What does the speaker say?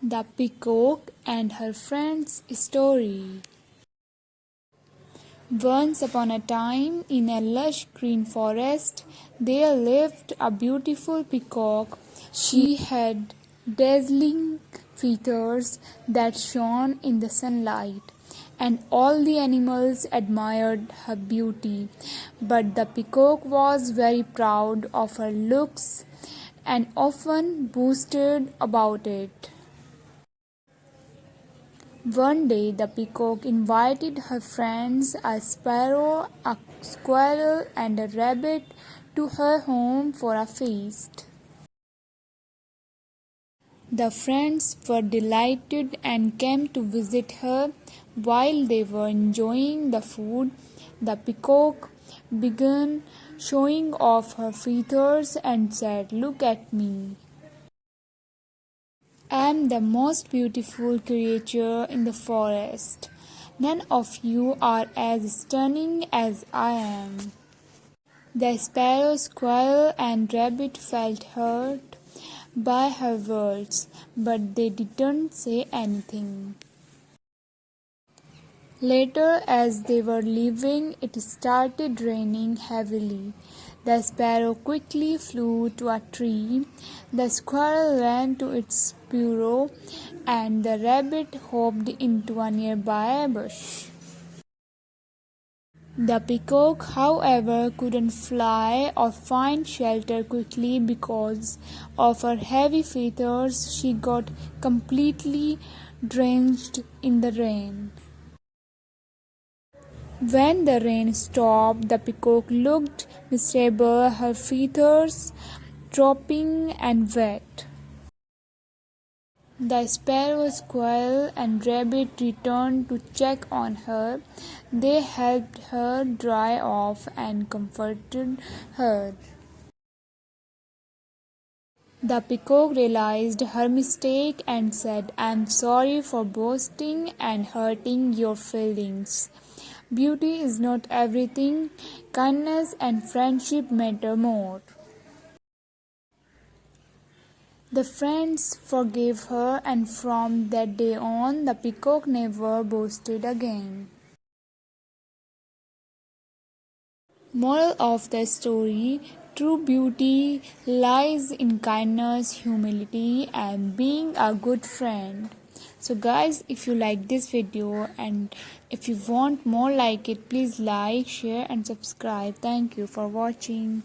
The Peacock and Her Friends Story. Once upon a time, in a lush green forest, there lived a beautiful peacock. She had dazzling feathers that shone in the sunlight, and all the animals admired her beauty. But the peacock was very proud of her looks and often boasted about it. One day the peacock invited her friends, a sparrow, a squirrel, and a rabbit, to her home for a feast. The friends were delighted and came to visit her. While they were enjoying the food, the peacock began showing off her feathers and said, "Look at me. I am the most beautiful creature in the forest. None of you are as stunning as I am." The sparrow, squirrel, and rabbit felt hurt by her words, but they didn't say anything. Later, as they were leaving, it started raining heavily. The sparrow quickly flew to a tree, the squirrel ran to its burrow, and the rabbit hopped into a nearby bush. The peacock, however, couldn't fly or find shelter quickly because of her heavy feathers. She got completely drenched in the rain. When the rain stopped, the peacock looked miserable, her feathers dropping and wet. The sparrow, squirrel, and rabbit returned to check on her. They helped her dry off and comforted her. The peacock realized her mistake and said, "I'm sorry for boasting and hurting your feelings. Beauty is not everything. Kindness and friendship matter more." The friends forgave her, and from that day on, the peacock never boasted again. Moral of the story: true beauty lies in kindness, humility, and being a good friend. So guys, if you like this video and if you want more like it, please like, share and subscribe. Thank you for watching.